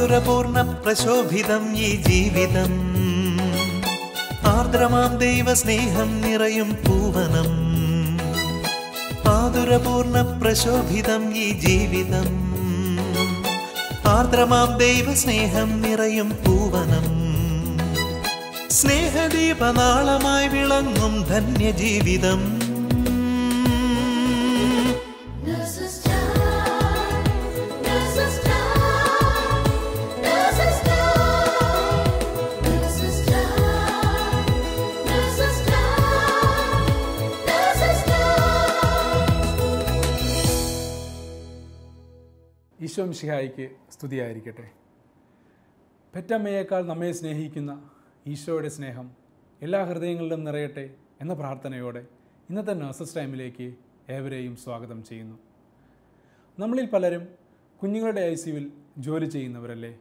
മാധുരപൂർണ്ണ പ്രശോഭിതം ഈ ജീവിതം, ആർദ്രമാം ദൈവസ്നേഹം നിറയും പൂവനം. മാധുരപൂർണ്ണ പ്രശോഭിതം ഈ ജീവിതം, ആർദ്രമാം ദൈവസ്നേഹം നിറയും പൂവനം. സ്നേഹദീപനാളമായി വിളങ്ങും ധന്യജീവിതം. ഈശോ മിശിഹായിക്ക് സ്തുതിയായിരിക്കട്ടെ. പെറ്റമ്മയേക്കാൾ നമ്മെ സ്നേഹിക്കുന്ന ഈശോയുടെ സ്നേഹം എല്ലാ ഹൃദയങ്ങളിലും നിറയട്ടെ എന്ന പ്രാർത്ഥനയോടെ ഇന്നത്തെ നഴ്സസ് ടൈമിലേക്ക് ഏവരെയും സ്വാഗതം ചെയ്യുന്നു. നമ്മളിൽ പലരും കുഞ്ഞുങ്ങളുടെ ICUവിൽ ജോലി ചെയ്യുന്നവരല്ലേ.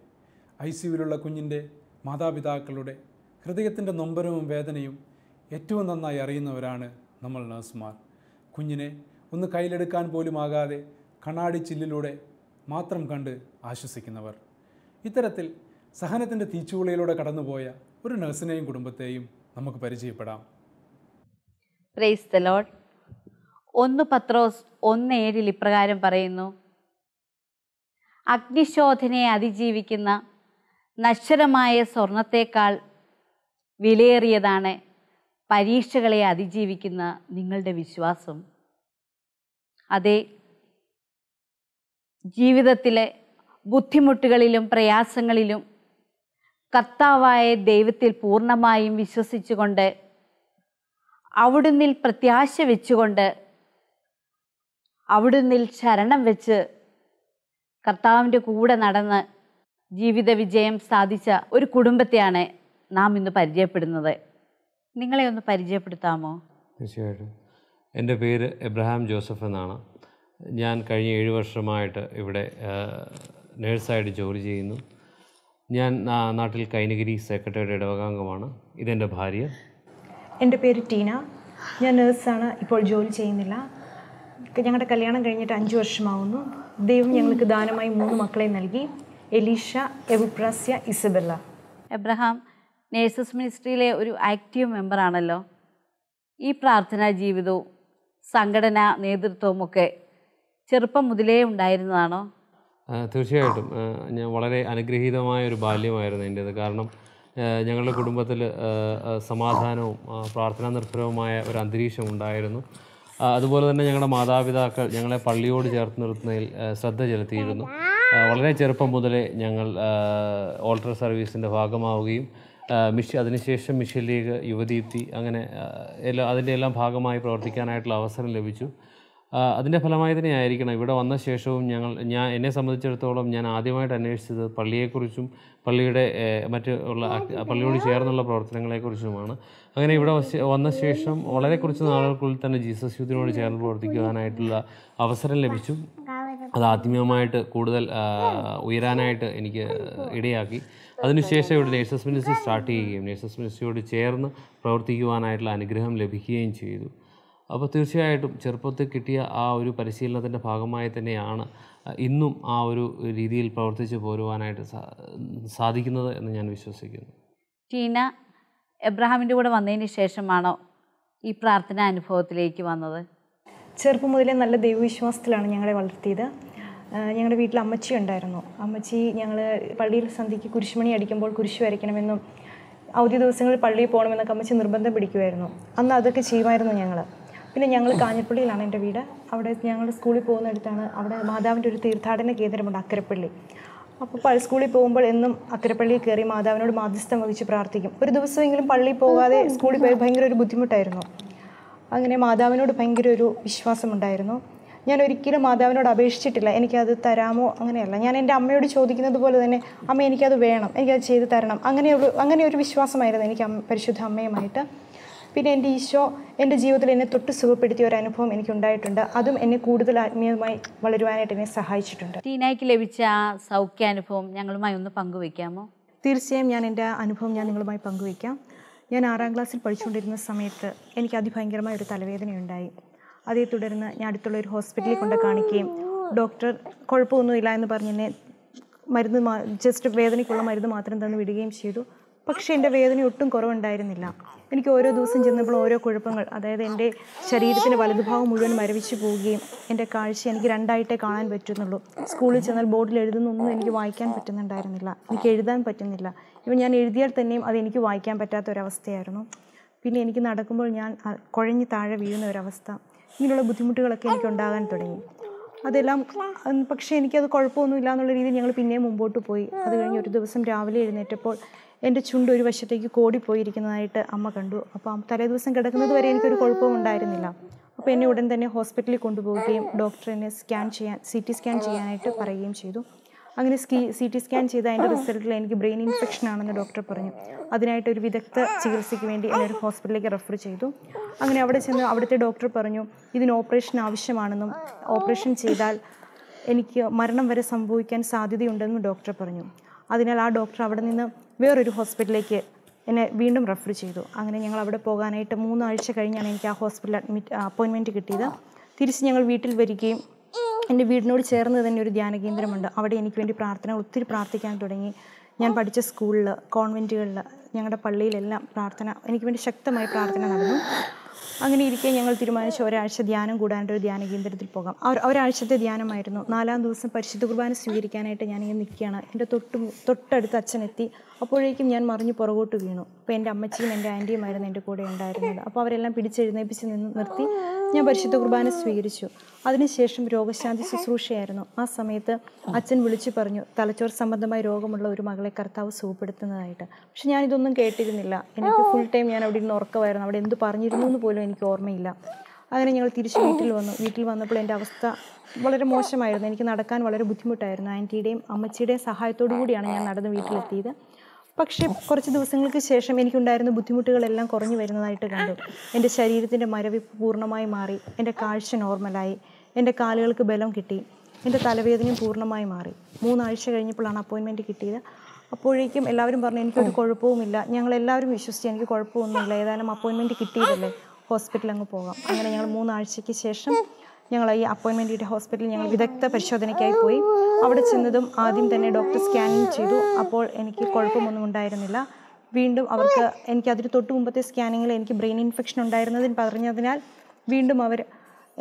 ICUവിലുള്ള കുഞ്ഞിൻ്റെ മാതാപിതാക്കളുടെ ഹൃദയത്തിൻ്റെ നൊമ്പരവും വേദനയും ഏറ്റവും നന്നായി അറിയുന്നവരാണ് നമ്മൾ നഴ്സുമാർ. കുഞ്ഞിനെ ഒന്ന് കയ്യിലെടുക്കാൻ പോലും ആകാതെ കണ്ണാടി ചില്ലിലൂടെ മാത്രം കണ്ട് ആശ്വസിക്കുന്നവർ. ഇത്തരത്തിൽ സഹനത്തിൻ്റെ തീച്ചൂളയിലൂടെ കടന്നുപോയ ഒരു നഴ്സിനെയും കുടുംബത്തെയും നമുക്ക് പരിചയപ്പെടാം. Praise the Lord. 1 പത്രോസ് 1:7 ഇപ്രകാരം പറയുന്നു: അഗ്നിശോധനയെ അതിജീവിക്കുന്ന നശ്വരമായ സ്വർണത്തേക്കാൾ വിലയേറിയതാണ് പരീക്ഷകളെ അതിജീവിക്കുന്ന നിങ്ങളുടെ വിശ്വാസം. അതെ, ജീവിതത്തിലെ ബുദ്ധിമുട്ടുകളിലും പ്രയാസങ്ങളിലും കർത്താവായ ദൈവത്തിൽ പൂർണ്ണമായും വിശ്വസിച്ചുകൊണ്ട്, അവിടുന്നിൽ പ്രത്യാശ വെച്ചുകൊണ്ട്, അവിടുന്നിൽ ശരണം വെച്ച് കർത്താവിൻ്റെ കൂടെ നടന്ന് ജീവിത വിജയം സാധിച്ച ഒരു കുടുംബത്തെയാണ് നാം ഇന്ന് പരിചയപ്പെടുന്നത്. നിങ്ങളെ ഒന്ന് പരിചയപ്പെടുത്താമോ? തീർച്ചയായിട്ടും. എൻ്റെ പേര് എബ്രഹാം ജോസഫ് എന്നാണ്. ഞാൻ കഴിഞ്ഞ 7 വർഷമായിട്ട് ഇവിടെ നേഴ്സായിട്ട് ജോലി ചെയ്യുന്നു. ഞാൻ നാട്ടിൽ കൈനഗിരി സെക്രട്ടറിയുടെ ഇടവകാംഗമാണ്. ഇതെൻ്റെ ഭാര്യ. എൻ്റെ പേര് ടീന. ഞാൻ നേഴ്സാണ്. ഇപ്പോൾ ജോലി ചെയ്യുന്നില്ല. ഞങ്ങളുടെ കല്യാണം കഴിഞ്ഞിട്ട് 5 വർഷമാവുന്നു. ദൈവം ഞങ്ങൾക്ക് ദാനമായി 3 മക്കളെ നൽകി: Elisha, Euphrasia, Isabella. Abraham nurses മിനിസ്ട്രിയിലെ ഒരു ആക്റ്റീവ് മെമ്പറാണല്ലോ. ഈ പ്രാർത്ഥനാ ജീവിതവും സംഘടനാ നേതൃത്വവും ഒക്കെ ചെറുപ്പം മുതലേ ഉണ്ടായിരുന്നതാണോ? തീർച്ചയായിട്ടും. ഞാൻ വളരെ അനുഗ്രഹീതമായ ഒരു ബാല്യമായിരുന്നു എൻ്റേത്. കാരണം ഞങ്ങളുടെ കുടുംബത്തിൽ സമാധാനവും പ്രാർത്ഥനാ നിർഭരവുമായ ഒരു അന്തരീക്ഷം ഉണ്ടായിരുന്നു. അതുപോലെ തന്നെ ഞങ്ങളുടെ മാതാപിതാക്കൾ ഞങ്ങളെ പള്ളിയോട് ചേർത്ത് നിർത്തുന്നതിൽ ശ്രദ്ധ ചെലുത്തിയിരുന്നു. വളരെ ചെറുപ്പം മുതലേ ഞങ്ങൾ ഓൾട്ടർ സർവീസിൻ്റെ ഭാഗമാവുകയും അതിനുശേഷം മിഷൻ ലീഗ്, യുവദീപ്തി, അങ്ങനെ അതിൻ്റെ എല്ലാം ഭാഗമായി പ്രവർത്തിക്കാനായിട്ടുള്ള അവസരം ലഭിച്ചു. അതിൻ്റെ ഫലമായി തന്നെ ആയിരിക്കണം ഇവിടെ വന്ന ശേഷവും എന്നെ സംബന്ധിച്ചിടത്തോളം ഞാൻ ആദ്യമായിട്ട് അന്വേഷിച്ചത് പള്ളിയെക്കുറിച്ചും പള്ളിയുടെ പള്ളിയോട് ചേർന്നുള്ള പ്രവർത്തനങ്ങളെക്കുറിച്ചുമാണ്. അങ്ങനെ ഇവിടെ വന്ന ശേഷം വളരെ കുറച്ച് നാളുകൾക്കുള്ളിൽ തന്നെ ജീസസ് യൂത്തിനോട് ചേർന്ന് പ്രവർത്തിക്കുവാനായിട്ടുള്ള അവസരം ലഭിച്ചു. അത് ആത്മീയമായിട്ട് കൂടുതൽ ഉയരാനായിട്ട് എനിക്ക് ഇടയാക്കി. അതിനുശേഷം ഇവിടെ നേഴ്സസ് മിനിസ്ട്രി സ്റ്റാർട്ട് ചെയ്യുകയും നേഴ്സസ് മിനിസ്ട്രിയോട് ചേർന്ന് പ്രവർത്തിക്കുവാനായിട്ടുള്ള അനുഗ്രഹം ലഭിക്കുകയും ചെയ്തു. അപ്പോൾ തീർച്ചയായിട്ടും ചെറുപ്പത്തിൽ കിട്ടിയ ആ ഒരു പരിശീലനത്തിൻ്റെ ഭാഗമായി തന്നെയാണ് ഇന്നും ആ ഒരു രീതിയിൽ പ്രവർത്തിച്ച് പോരുവാനായിട്ട് സാധിക്കുന്നത് എന്ന് ഞാൻ വിശ്വസിക്കുന്നു. ടീന എബ്രഹാമിൻ്റെ കൂടെ വന്നതിന് ശേഷമാണോ ഈ പ്രാർത്ഥനാ അനുഭവത്തിലേക്ക് വന്നത്? ചെറുപ്പം മുതലേ നല്ല ദൈവവിശ്വാസത്തിലാണ് ഞങ്ങളെ വളർത്തിയത്. ഞങ്ങളുടെ വീട്ടിൽ അമ്മച്ചി ഉണ്ടായിരുന്നു. അമ്മച്ചി ഞങ്ങൾ പള്ളിയിൽ സന്ധ്യയ്ക്ക് കുരിശുമണി അടിക്കുമ്പോൾ കുരിശ് വരയ്ക്കണമെന്നും അവധി ദിവസങ്ങളിൽ പള്ളിയിൽ പോകണമെന്നൊക്കെ അമ്മച്ചി നിർബന്ധം പിടിക്കുമായിരുന്നു. അന്ന് അതൊക്കെ ചെയ്യുമായിരുന്നു ഞങ്ങൾ. പിന്നെ ഞങ്ങൾ കാഞ്ഞിരപ്പള്ളിയിലാണ് എൻ്റെ വീട്. അവിടെ ഞങ്ങൾ സ്കൂളിൽ പോകുന്നിടത്താണ്. അവിടെ മാതാവിൻ്റെ ഒരു തീർത്ഥാടന കേന്ദ്രമുണ്ട്, അക്കരപ്പള്ളി. അപ്പോൾ സ്കൂളിൽ പോകുമ്പോൾ എന്നും അക്കരപ്പള്ളിയിൽ കയറി മാതാവിനോട് മാധ്യസ്ഥം വഹിച്ച് പ്രാർത്ഥിക്കും. ഒരു ദിവസമെങ്കിലും പള്ളിയിൽ പോകാതെ സ്കൂളിൽ പോയി ഭയങ്കര ഒരു ബുദ്ധിമുട്ടായിരുന്നു. അങ്ങനെ മാതാവിനോട് ഭയങ്കര ഒരു വിശ്വാസമുണ്ടായിരുന്നു. ഞാൻ ഒരിക്കലും മാതാവിനോട് അപേക്ഷിച്ചിട്ടില്ല എനിക്കത് തരാമോ, അങ്ങനെയല്ല. ഞാൻ എൻ്റെ അമ്മയോട് ചോദിക്കുന്നത് പോലെ തന്നെ, അമ്മ എനിക്കത് വേണം, എനിക്കത് ചെയ്ത് തരണം, അങ്ങനെ ഒരു വിശ്വാസമായിരുന്നു എനിക്ക് പരിശുദ്ധ അമ്മയുമായിട്ട്. പിന്നെ എൻ്റെ ഈശോ എൻ്റെ ജീവിതത്തിൽ എന്നെ തൊട്ട് സുഖപ്പെടുത്തിയ ഒരു അനുഭവം എനിക്കുണ്ടായിട്ടുണ്ട്. അതും എന്നെ കൂടുതൽ ആത്മീയമായി വളരുവാനായിട്ട് എന്നെ സഹായിച്ചിട്ടുണ്ട്. ടീനയ്ക്ക് ലഭിച്ച ആ സൗഖ്യാനുഭവം ഞങ്ങളുമായി ഒന്ന് പങ്കുവയ്ക്കാമോ? തീർച്ചയായും ഞാൻ എൻ്റെ അനുഭവം നിങ്ങളുമായി പങ്കുവയ്ക്കാം. ഞാൻ 6ാം ക്ലാസ്സിൽ പഠിച്ചുകൊണ്ടിരുന്ന സമയത്ത് എനിക്ക് അതിഭയങ്കരമായ ഒരു തലവേദനയുണ്ടായി. അതേ തുടർന്ന് ഞാൻ അടുത്തുള്ള ഒരു ഹോസ്പിറ്റലിൽ കൊണ്ട് കാണിക്കുകയും ഡോക്ടർ കുഴപ്പമൊന്നുമില്ല എന്ന് പറഞ്ഞ് എന്നെ മരുന്ന് ജസ്റ്റ് വേദനയ്ക്കുള്ള മരുന്ന് മാത്രം തന്ന് വിടുകയും ചെയ്തു. പക്ഷേ എൻ്റെ വേദന ഒട്ടും കുറവുണ്ടായിരുന്നില്ല. എനിക്ക് ഓരോ ദിവസം ചെന്നപ്പോൾ ഓരോ കുഴപ്പങ്ങൾ, അതായത് എൻ്റെ ശരീരത്തിൻ്റെ വലതുഭാഗം മുഴുവൻ മരവിച്ച് പോവുകയും എൻ്റെ കാഴ്ച എനിക്ക് 2ആയിട്ടേ കാണാൻ പറ്റുന്നുള്ളൂ. സ്കൂളിൽ ചെന്നാൽ ബോർഡിൽ എഴുതുന്നൊന്നും എനിക്ക് വായിക്കാൻ പറ്റുന്നുണ്ടായിരുന്നില്ല. എനിക്ക് എഴുതാൻ പറ്റുന്നില്ല. ഇപ്പം ഞാൻ എഴുതിയാൽ തന്നെയും അതെനിക്ക് വായിക്കാൻ പറ്റാത്തൊരവസ്ഥയായിരുന്നു. പിന്നെ എനിക്ക് നടക്കുമ്പോൾ ഞാൻ കുഴഞ്ഞ് താഴെ വീഴുന്ന ഒരവസ്ഥ, ഇങ്ങനെയുള്ള ബുദ്ധിമുട്ടുകളൊക്കെ എനിക്ക് ഉണ്ടാകാൻ തുടങ്ങി. അതെല്ലാം പക്ഷേ എനിക്കത് കുഴപ്പമൊന്നുമില്ല എന്നുള്ള രീതിയിൽ ഞങ്ങൾ പിന്നെയും മുമ്പോട്ട് പോയി. അത് കഴിഞ്ഞ് ഒരു ദിവസം രാവിലെ എഴുന്നേറ്റപ്പോൾ എൻ്റെ ചുണ്ട് ഒരു വശത്തേക്ക് കോടിപ്പോയിരിക്കുന്നതായിട്ട് അമ്മ കണ്ടു. അപ്പോൾ തലേദിവസം കിടക്കുന്നത് വരെ എനിക്കൊരു കുഴപ്പവും ഉണ്ടായിരുന്നില്ല. അപ്പോൾ എന്നെ ഉടൻ തന്നെ ഹോസ്പിറ്റലിൽ കൊണ്ടുപോവുകയും ഡോക്ടർ എന്നെ CT സ്കാൻ ചെയ്യാനായിട്ട് പറയുകയും ചെയ്തു. അങ്ങനെ CT സ്കാൻ ചെയ്ത അതിൻ്റെ റിസൾട്ടിൽ എനിക്ക് ബ്രെയിൻ ഇൻഫെക്ഷൻ ആണെന്ന് ഡോക്ടർ പറഞ്ഞു. അതിനായിട്ട് ഒരു വിദഗ്ധ ചികിത്സയ്ക്ക് വേണ്ടി എന്നെ ഒരു ഹോസ്പിറ്റലിലേക്ക് റെഫർ ചെയ്തു. അങ്ങനെ അവിടെ ചെന്ന് അവിടുത്തെ ഡോക്ടർ പറഞ്ഞു ഇതിന് ഓപ്പറേഷൻ ആവശ്യമാണെന്നും ഓപ്പറേഷൻ ചെയ്താൽ എനിക്ക് മരണം വരെ സംഭവിക്കാൻ സാധ്യതയുണ്ടെന്നും ഡോക്ടർ പറഞ്ഞു. അതിനാൽ ആ ഡോക്ടർ അവിടെ നിന്ന് വേറൊരു ഹോസ്പിറ്റലിലേക്ക് എന്നെ വീണ്ടും റെഫർ ചെയ്തു. അങ്ങനെ ഞങ്ങൾ അവിടെ പോകാനായിട്ട് 3 ആഴ്ച കഴിഞ്ഞാണ് എനിക്ക് ആ ഹോസ്പിറ്റൽ അപ്പോയിൻമെൻറ്റ് കിട്ടിയത്. തിരിച്ച് ഞങ്ങൾ വീട്ടിൽ വരികയും എൻ്റെ വീടിനോട് ചേർന്ന് തന്നെ ഒരു ധ്യാന കേന്ദ്രമുണ്ട്. അവിടെ എനിക്ക് വേണ്ടി ഒത്തിരി പ്രാർത്ഥിക്കാൻ തുടങ്ങി. ഞാൻ പഠിച്ച സ്കൂളിൽ, കോൺവെൻറ്റുകളിൽ, ഞങ്ങളുടെ പള്ളിയിലെല്ലാം എനിക്ക് വേണ്ടി ശക്തമായി പ്രാർത്ഥന നടന്നു. അങ്ങനെ ഇരിക്കെ ഞങ്ങൾ തീരുമാനിച്ചു ഒരാഴ്ച ധ്യാനം കൂടാനായിട്ട് ഒരു ധ്യാന കേന്ദ്രത്തിൽ പോകാം. ഒരാഴ്ചത്തെ ധ്യാനമായിരുന്നു. 4-ാം ദിവസം പരിശുദ്ധ കുർബാന സ്വീകരിക്കാനായിട്ട് ഞാനിങ്ങനെ നിൽക്കുകയാണ്. എൻ്റെ തൊട്ടടുത്ത് അച്ഛനെത്തി. അപ്പോഴേക്കും ഞാൻ മറിഞ്ഞ് പുറകോട്ട് വീണു. അപ്പോൾ എൻ്റെ അമ്മച്ചിയും എൻ്റെ ആൻറ്റിയുമായിരുന്നു എൻ്റെ കൂടെ ഉണ്ടായിരുന്നത്. അപ്പോൾ അവരെല്ലാം പിടിച്ചെഴുന്നേപ്പിച്ച് നിർത്തി ഞാൻ പരിശുദ്ധ കുർബാന സ്വീകരിച്ചു. അതിനുശേഷം രോഗശാന്തി ശുശ്രൂഷയായിരുന്നു. ആ സമയത്ത് അച്ഛൻ വിളിച്ചു പറഞ്ഞു തലച്ചോർ സംബന്ധമായ രോഗമുള്ള ഒരു മകളെ കർത്താവ് സുഖപ്പെടുത്തുന്നതായിട്ട്. പക്ഷെ ഞാനിതൊന്നും കേട്ടിരുന്നില്ല. എനിക്ക് ഫുൾ ടൈം ഞാൻ അവിടെ ഇരുന്ന് ഉറക്കമായിരുന്നു. അവിടെ എന്ത് പറഞ്ഞിരുന്നു എന്ന് പോലും എനിക്ക് ഓർമ്മയില്ല. അങ്ങനെ ഞങ്ങൾ തിരിച്ച് വീട്ടിൽ വന്നപ്പോൾ എൻ്റെ അവസ്ഥ വളരെ മോശമായിരുന്നു. എനിക്ക് നടക്കാൻ വളരെ ബുദ്ധിമുട്ടായിരുന്നു. ആൻറ്റിയുടെയും അമ്മച്ചിയുടെയും സഹായത്തോടു കൂടിയാണ് ഞാൻ നടന്ന് വീട്ടിലെത്തിയത്. പക്ഷേ കുറച്ച് ദിവസങ്ങൾക്ക് ശേഷം എനിക്കുണ്ടായിരുന്ന ബുദ്ധിമുട്ടുകളെല്ലാം കുറഞ്ഞു വരുന്നതായിട്ട് കണ്ടു. എൻ്റെ ശരീരത്തിൻ്റെ മരവിപ്പ് പൂർണ്ണമായി മാറി. എൻ്റെ കാഴ്ച നോർമലായി. എൻ്റെ കാലുകൾക്ക് ബലം കിട്ടി. എൻ്റെ തലവേദനയും പൂർണ്ണമായി മാറി. 3 ആഴ്ച കഴിഞ്ഞപ്പോഴാണ് അപ്പോയിൻമെൻറ്റ് കിട്ടിയത്. അപ്പോഴേക്കും എല്ലാവരും പറഞ്ഞു എനിക്കൊരു കുഴപ്പവുമില്ല. ഞങ്ങളെല്ലാവരും വിശ്വസിച്ചു എനിക്ക് കുഴപ്പമൊന്നുമില്ല, ഏതായാലും അപ്പോയിൻമെൻറ്റ് കിട്ടിയതല്ലേ, ഹോസ്പിറ്റലിൽ അങ്ങ് പോകാം. അങ്ങനെ ഞങ്ങൾ 3 ആഴ്ചയ്ക്ക് ശേഷം ഞങ്ങൾ ഈ അപ്പോയിൻമെൻറ്റ് കിട്ടിയ ഹോസ്പിറ്റലിൽ ഞങ്ങൾ വിദഗ്ധ പരിശോധനയ്ക്കായി പോയി. അവിടെ ചെന്നതും ആദ്യം തന്നെ ഡോക്ടർ സ്കാനിങ് ചെയ്തു. അപ്പോൾ എനിക്ക് കുഴപ്പമൊന്നും ഉണ്ടായിരുന്നില്ല. വീണ്ടും എനിക്കതിന് തൊട്ട് മുമ്പത്തെ സ്കാനിങ്ങിൽ എനിക്ക് ബ്രെയിൻ ഇൻഫെക്ഷൻ ഉണ്ടായിരുന്നതിന് പറഞ്ഞതിനാൽ വീണ്ടും അവർ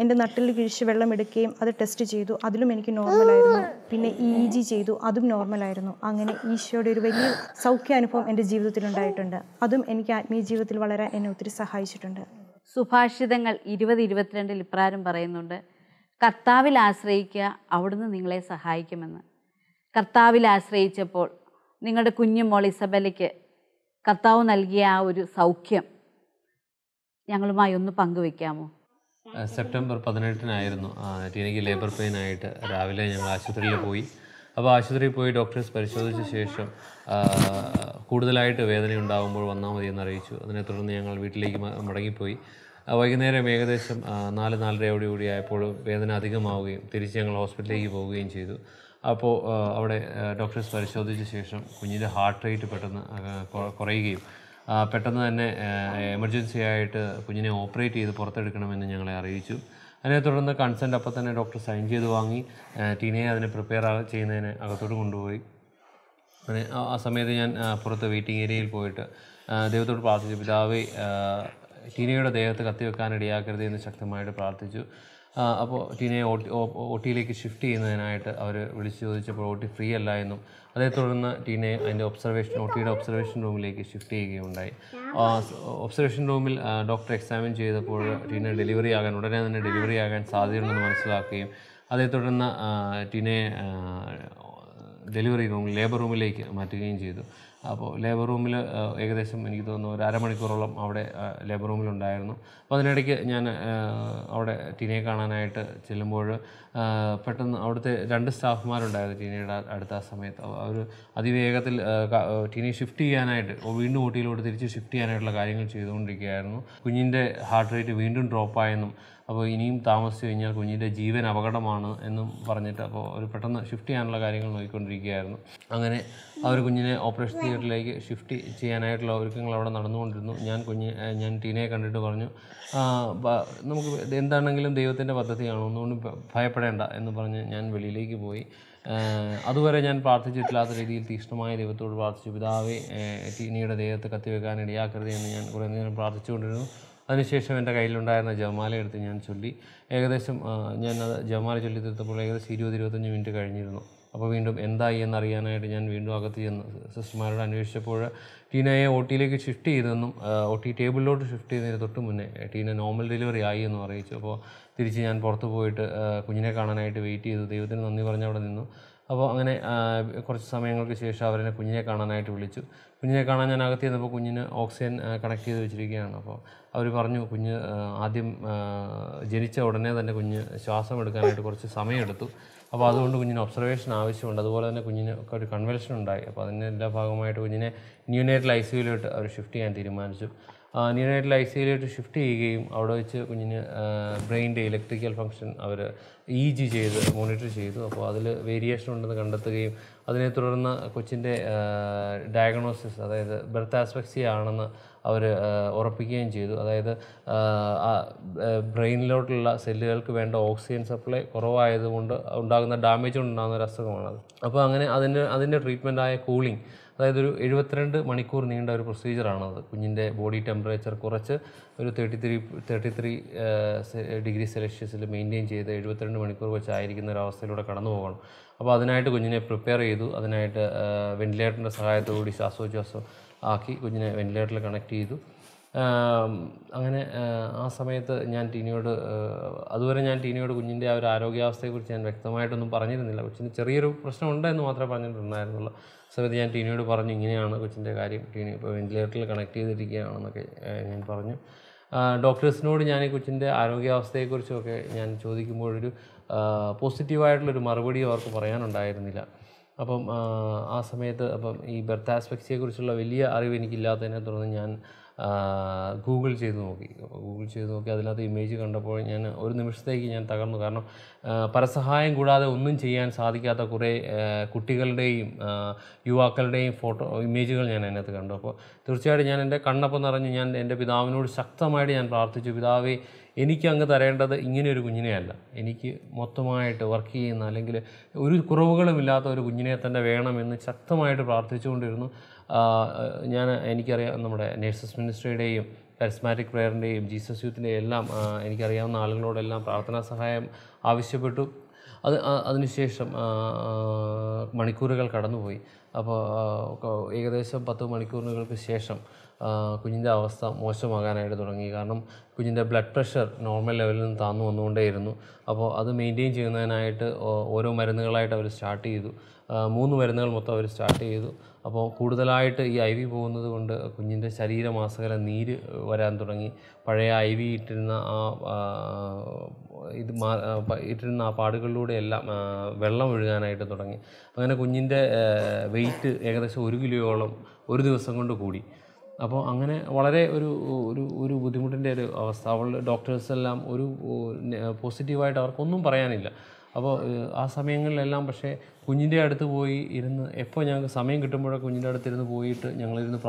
എൻ്റെ നട്ടിൽ കിഴിച്ച് വെള്ളം എടുക്കുകയും അത് ടെസ്റ്റ് ചെയ്തു. അതിലും എനിക്ക് നോർമലായിരുന്നു. പിന്നെ EEG ചെയ്തു, അതും നോർമലായിരുന്നു. അങ്ങനെ ഈശോയുടെ ഒരു വലിയ സൗഖ്യാനുഭവം എൻ്റെ ജീവിതത്തിലുണ്ടായിട്ടുണ്ട്. അതും എനിക്ക് ആത്മീയ ജീവിതത്തിൽ വളരാൻ എന്നെ ഒത്തിരി സഹായിച്ചിട്ടുണ്ട്. സുഭാഷിതങ്ങൾ 20:22 ഇപ്രകാരം പറയുന്നുണ്ട്, കർത്താവിൽ ആശ്രയിക്കുക, അവിടുന്ന് നിങ്ങളെ സഹായിക്കുമെന്ന്. കർത്താവിൽ ആശ്രയിച്ചപ്പോൾ നിങ്ങളുടെ കുഞ്ഞു മോൾ ഇസബലയ്ക്ക് കർത്താവ് നൽകിയ ആ ഒരു സൗഖ്യം ഞങ്ങളുമായി ഒന്ന് പങ്കുവെക്കാമോ? സെപ്റ്റംബർ 18-നായിരുന്നു ടീനയ്ക്ക് ലേബർ പെയിൻ ആയിട്ട് രാവിലെ ഞങ്ങൾ ആശുപത്രിയിൽ പോയി. അപ്പോൾ ആശുപത്രിയിൽ പോയി ഡോക്ടേഴ്സ് പരിശോധിച്ച ശേഷം കൂടുതലായിട്ട് വേദന ഉണ്ടാകുമ്പോൾ വന്നാൽ മതി എന്നറിയിച്ചു. അതിനെ തുടർന്ന് ഞങ്ങൾ വീട്ടിലേക്ക് മടങ്ങിപ്പോയി. വൈകുന്നേരം ഏകദേശം 4-4:30 ആയപ്പോൾ വേദന അധികമാവുകയും തിരിച്ച് ഞങ്ങൾ ഹോസ്പിറ്റലിലേക്ക് പോവുകയും ചെയ്തു. അപ്പോൾ അവിടെ ഡോക്ടേഴ്സ് പരിശോധിച്ച ശേഷം കുഞ്ഞിൻ്റെ ഹാർട്ട് റേറ്റ് പെട്ടെന്ന് കുറയുകയും പെട്ടെന്ന് തന്നെ എമർജൻസി ആയിട്ട് കുഞ്ഞിനെ ഓപ്പറേറ്റ് ചെയ്ത് പുറത്തെടുക്കണമെന്ന് ഞങ്ങളെ അറിയിച്ചു. അതിനെ തുടർന്ന് കൺസെൻറ്റ് അപ്പം തന്നെ ഡോക്ടർ സൈൻ ചെയ്ത് വാങ്ങി ടീനയെ അതിന് പ്രിപ്പയർ ചെയ്യുന്നതിന് അകത്തോട്ട് കൊണ്ടുപോയി. അങ്ങനെ ആ സമയത്ത് ഞാൻ പുറത്ത് വെയിറ്റിംഗ് ഏരിയയിൽ പോയിട്ട് ദൈവത്തോട് പ്രാർത്ഥിച്ചു, പിതാവേ ടീനയുടെ ദേഹത്ത് കത്തിവെക്കാൻ ഇടയാക്കരുത് എന്ന് ശക്തമായിട്ട് പ്രാർത്ഥിച്ചു. അപ്പോൾ ടീനയെ OT-യിലേക്ക് ഷിഫ്റ്റ് ചെയ്യുന്നതിനായിട്ട് അവർ വിളിച്ചു ചോദിച്ചപ്പോൾ OT ഫ്രീ അല്ല എന്നും അതേ തുടർന്ന് ടീനയെ അതിൻ്റെ OT-യുടെ ഒബ്സർവേഷൻ റൂമിലേക്ക് ഷിഫ്റ്റ് ചെയ്യുകയുണ്ടായി. ഒബ്സർവേഷൻ റൂമിൽ ഡോക്ടർ എക്സാമിൻ ചെയ്തപ്പോൾ ടീന ഉടനെ തന്നെ ഡെലിവറി ആകാൻ സാധ്യതയുണ്ടെന്ന് മനസ്സിലാക്കുകയും അതേ തുടർന്ന് ടീനയെ ലേബർ റൂമിലേക്ക് മാറ്റുകയും ചെയ്തു. അപ്പോൾ ലേബർ റൂമിൽ ഏകദേശം എനിക്ക് തോന്നുന്നു ഒരു അരമണിക്കൂറോളം അവിടെ ലേബർ റൂമിലുണ്ടായിരുന്നു. അപ്പോൾ അതിനിടയ്ക്ക് ഞാൻ അവിടെ ടീനയെ കാണാനായിട്ട് ചെല്ലുമ്പോൾ പെട്ടെന്ന് അവിടുത്തെ 2 സ്റ്റാഫ്മാരുണ്ടായിരുന്നു ടീനയുടെ അടുത്ത ആ സമയത്ത്. അവർ അതിവേഗത്തിൽ ടീനയെ ഷിഫ്റ്റ് ചെയ്യാനായിട്ട് വീണ്ടും OT-യിലോട്ട് തിരിച്ച് ഷിഫ്റ്റ് ചെയ്യാനായിട്ടുള്ള കാര്യങ്ങൾ ചെയ്തുകൊണ്ടിരിക്കുകയായിരുന്നു. കുഞ്ഞിൻ്റെ ഹാർട്ട് റേറ്റ് വീണ്ടും ഡ്രോപ്പായെന്നും അപ്പോൾ ഇനിയും താമസിച്ചു കഴിഞ്ഞാൽ കുഞ്ഞിൻ്റെ ജീവൻ അപകടമാണ് എന്നും പറഞ്ഞിട്ട് അപ്പോൾ ഒരു പെട്ടെന്ന് ഷിഫ്റ്റ് ചെയ്യാനുള്ള കാര്യങ്ങൾ നോക്കിക്കൊണ്ടിരിക്കുകയായിരുന്നു. അങ്ങനെ അവർ കുഞ്ഞിനെ ഓപ്പറേഷൻ തിയേറ്ററിലേക്ക് ഷിഫ്റ്റ് ചെയ്യാനായിട്ടുള്ള ഒരുക്കങ്ങൾ അവിടെ നടന്നുകൊണ്ടിരുന്നു. ഞാൻ ടീനയെ കണ്ടിട്ട് പറഞ്ഞു, നമുക്ക് എന്താണെങ്കിലും ദൈവത്തിൻ്റെ പദ്ധതിയാണ്, ഒന്നുകൊണ്ടും ഭയപ്പെടേണ്ട എന്ന് പറഞ്ഞ് ഞാൻ വെളിയിലേക്ക് പോയി. അതുവരെ ഞാൻ പ്രാർത്ഥിച്ചിട്ടില്ലാത്ത രീതിയിൽ തീക്ഷ്ണമായ ദൈവത്തോട് പ്രാർത്ഥിച്ചു. പിതാവേ, ടീനയുടെ ദേഹത്ത് കത്തിവെക്കാൻ ഇടയാക്കരുത് എന്ന് ഞാൻ കുറേ നേരം പ്രാർത്ഥിച്ചുകൊണ്ടിരുന്നു. അതിനുശേഷം എൻ്റെ കയ്യിലുണ്ടായിരുന്ന ജപമാല എടുത്ത് ഞാൻ ചൊല്ലി. ഏകദേശം ഞാനത് ജപമാല ചൊല്ലി തീർത്തപ്പോൾ ഏകദേശം 20-25 മിനിറ്റ് കഴിഞ്ഞിരുന്നു. അപ്പോൾ വീണ്ടും എന്തായി എന്നറിയാനായിട്ട് ഞാൻ വീണ്ടും അകത്ത് ചെന്ന് സിസ്റ്റർമാരോട് അന്വേഷിച്ചപ്പോൾ ടീനയെ OT-യിലേക്ക് ഷിഫ്റ്റ് ചെയ്തെന്നും OT ടേബിളിലോട്ട് ഷിഫ്റ്റ് ചെയ്യുന്നതിന് തൊട്ട് മുന്നേ ടീന നോർമൽ ഡെലിവറി ആയി എന്നും അറിയിച്ചു. അപ്പോൾ തിരിച്ച് ഞാൻ പുറത്ത് പോയിട്ട് കുഞ്ഞിനെ കാണാനായിട്ട് വെയിറ്റ് ചെയ്തു. ദൈവത്തിന് നന്ദി പറഞ്ഞ് അവിടെ നിന്നു. അപ്പോൾ അങ്ങനെ കുറച്ച് സമയങ്ങൾക്ക് ശേഷം അവരെന്നെ കുഞ്ഞിനെ കാണാനായിട്ട് വിളിച്ചു. കുഞ്ഞിനെ കാണാൻ ഞാൻ അകത്ത് ചെന്നപ്പോൾ കുഞ്ഞിന് ഓക്സിജൻ കണക്ട് ചെയ്ത് വെച്ചിരിക്കുകയാണ്. അപ്പോൾ അവർ പറഞ്ഞു, കുഞ്ഞ് ആദ്യം ജനിച്ച ഉടനെ തന്നെ കുഞ്ഞ് ശ്വാസം എടുക്കാനായിട്ട് കുറച്ച് സമയമെടുത്തു. അപ്പോൾ അതുകൊണ്ട് കുഞ്ഞിന് ഒബ്സർവേഷൻ ആവശ്യമുണ്ട്. അതുപോലെ തന്നെ കുഞ്ഞിന് ഒക്കെ ഒരു കൺവൽഷൻ ഉണ്ടായി. അപ്പോൾ അതിൻ്റെ എല്ലാ ഭാഗമായിട്ട് കുഞ്ഞിനെ ന്യൂനേറ്റൽ ICUയിലോട്ട് അവർ ഷിഫ്റ്റ് ചെയ്യാൻ തീരുമാനിച്ചു. ന്യൂനേറ്റൽ ICUയിലോട്ട് ഷിഫ്റ്റ് ചെയ്യുകയും അവിടെ വെച്ച് കുഞ്ഞിന് ബ്രെയിനിൻ്റെ ഇലക്ട്രിക്കൽ ഫംഗ്ഷൻ അവർ EEG ചെയ്ത് മോണിറ്റർ ചെയ്തു. അപ്പോൾ അതിൽ വേരിയേഷൻ ഉണ്ടെന്ന് കണ്ടെത്തുകയും അതിനെ തുടർന്ന് കൊച്ചിൻ്റെ ഡയഗ്നോസിസ്, അതായത് ബർത്ത് ആസ്ഫെക്സിയ ആണെന്ന് അവർ ഉറപ്പിക്കുകയും ചെയ്തു. അതായത് ബ്രെയിനിലോട്ടുള്ള സെല്ലുകൾക്ക് വേണ്ട ഓക്സിജൻ സപ്ലൈ കുറവായതുകൊണ്ട് ഉണ്ടാകുന്ന ഡാമേജ് കൊണ്ടുണ്ടാകുന്ന ഒരു അസുഖമാണത്. അപ്പോൾ അങ്ങനെ അതിൻ്റെ ട്രീറ്റ്മെൻറ്റായ കൂളിംഗ്, അതായത് ഒരു 72 മണിക്കൂർ നീണ്ട ഒരു പ്രൊസീജിയറാണത്. കുഞ്ഞിൻ്റെ ബോഡി ടെമ്പറേച്ചർ കുറച്ച് ഒരു 33 ഡിഗ്രി സെൽഷ്യസിൽ മെയിൻറ്റെയിൻ ചെയ്ത് 72 മണിക്കൂർ വെച്ചായിരിക്കുന്ന ഒരു അവസ്ഥയിലൂടെ കടന്നു പോകണം. അപ്പോൾ അതിനായിട്ട് കുഞ്ഞിനെ പ്രിപ്പയർ ചെയ്തു. അതിനായിട്ട് വെന്റിലേറ്ററിൻ്റെ സഹായത്തോടുകൂടി ശ്വാസോച്ഛ്വാസം ആക്കി കുഞ്ഞിനെ വെന്റിലേറ്ററിൽ കണക്ട് ചെയ്തു. അങ്ങനെ ആ സമയത്ത് അതുവരെ ഞാൻ ടീനയോട് കുഞ്ഞിൻ്റെ ആ ഒരു ആരോഗ്യാവസ്ഥയെക്കുറിച്ച് ഞാൻ വ്യക്തമായിട്ടൊന്നും പറഞ്ഞിരുന്നില്ല. കൊച്ചിന് ചെറിയൊരു പ്രശ്നമുണ്ടെന്ന് മാത്രമേ പറഞ്ഞിട്ടുണ്ടായിരുന്നുള്ളൂ. സമയത്ത് ഞാൻ ടീനയോട് പറഞ്ഞു, ഇങ്ങനെയാണ് കൊച്ചിൻ്റെ കാര്യം, ടീനി ഇപ്പോൾ വെന്റിലേറ്ററിൽ കണക്ട് ചെയ്തിരിക്കുകയാണെന്നൊക്കെ ഞാൻ പറഞ്ഞു. ഡോക്ടേഴ്സിനോട് ഞാൻ ഈ കൊച്ചിൻ്റെ ആരോഗ്യാവസ്ഥയെക്കുറിച്ചൊക്കെ ഞാൻ ചോദിക്കുമ്പോഴൊരു പോസിറ്റീവായിട്ടുള്ളൊരു മറുപടി അവർക്ക് പറയാനുണ്ടായിരുന്നില്ല. അപ്പം ആ സമയത്ത് ഈ ബർത്ത് ആസ്ഫെക്സിയെക്കുറിച്ചുള്ള വലിയ അറിവ് എനിക്കില്ലാത്തതിനെ തുടർന്ന് ഞാൻ ഗൂഗിൾ ചെയ്ത് നോക്കി. അതിനകത്ത് ഇമേജ് കണ്ടപ്പോൾ ഞാൻ ഒരു നിമിഷത്തേക്ക് ഞാൻ തകർന്നു. കാരണം പരസഹായം കൂടാതെ ഒന്നും ചെയ്യാൻ സാധിക്കാത്ത കുറേ കുട്ടികളുടെയും യുവാക്കളുടെയും ഇമേജുകൾ ഞാൻ അതിനകത്ത് കണ്ടു. അപ്പോൾ തീർച്ചയായിട്ടും ഞാൻ എൻ്റെ കണ്ണപ്പം നിറഞ്ഞ് ഞാൻ എൻ്റെ പിതാവിനോട് ശക്തമായിട്ട് ഞാൻ പ്രാർത്ഥിച്ചു, പിതാവേ, എനിക്ക് അങ്ങ് തരേണ്ടത് ഇങ്ങനെയൊരു കുഞ്ഞിനെയല്ല, എനിക്ക് മൊത്തമായിട്ട് വർക്ക് ചെയ്യുന്ന അല്ലെങ്കിൽ ഒരു കുറവുകളുമില്ലാത്ത ഒരു കുഞ്ഞിനെ തന്നെ വേണമെന്ന് ശക്തമായിട്ട് പ്രാർത്ഥിച്ചുകൊണ്ടിരുന്നു. എനിക്കറിയാം നമ്മുടെ നേഴ്സസ് മിനിസ്ട്രിയുടെയും കരിസ്മാറ്റിക് പ്രയറിൻ്റെയും ജീസസ് യൂത്തിൻ്റെയും എല്ലാം എനിക്കറിയാവുന്ന ആളുകളോടെല്ലാം പ്രാർത്ഥനാ സഹായം ആവശ്യപ്പെട്ടു. അതിനുശേഷം മണിക്കൂറുകൾ കടന്നുപോയി. അപ്പോൾ ഏകദേശം 10 മണിക്കൂറുകൾക്ക് ശേഷം കുഞ്ഞിൻ്റെ അവസ്ഥ മോശമാകാനായിട്ട് തുടങ്ങി. കാരണം കുഞ്ഞിൻ്റെ ബ്ലഡ് പ്രഷർ നോർമൽ ലെവലിൽ നിന്ന് താന്നു വന്നുകൊണ്ടേയിരുന്നു. അപ്പോൾ അത് മെയിൻറ്റെയിൻ ചെയ്യുന്നതിനായിട്ട് ഓരോ മരുന്നുകളായിട്ട് അവർ സ്റ്റാർട്ട് ചെയ്തു. 3 മരുന്നുകൾ മൊത്തം അവർ സ്റ്റാർട്ട് ചെയ്തു. അപ്പോൾ കൂടുതലായിട്ട് ഈ IV പോകുന്നത് കൊണ്ട് കുഞ്ഞിൻ്റെ ശരീരമാസകലം നീര് വരാൻ തുടങ്ങി. പഴയ IV ഇട്ടിരുന്ന ആ പാടുകളിലൂടെ എല്ലാം വെള്ളം ഒഴുകാനായിട്ട് തുടങ്ങി. അങ്ങനെ കുഞ്ഞിൻ്റെ വെയിറ്റ് ഏകദേശം 1 കിലോയോളം ഒരു ദിവസം കൊണ്ട് കൂടി. അപ്പോൾ അങ്ങനെ വളരെ ഒരു ബുദ്ധിമുട്ടിൻ്റെ ഒരു അവസ്ഥ. ഡോക്ടേഴ്സെല്ലാം ഒരു പോസിറ്റീവായിട്ട് അവർക്കൊന്നും പറയാനില്ല. അപ്പോൾ ആ സമയങ്ങളിലെല്ലാം പക്ഷേ കുഞ്ഞിൻ്റെ അടുത്ത് പോയി ഇരുന്ന് എപ്പോൾ ഞങ്ങൾക്ക് സമയം കിട്ടുമ്പോഴൊക്കെ കുഞ്ഞിൻ്റെ അടുത്തിരുന്ന് പോയിട്ട് ഞങ്ങളിരുന്ന്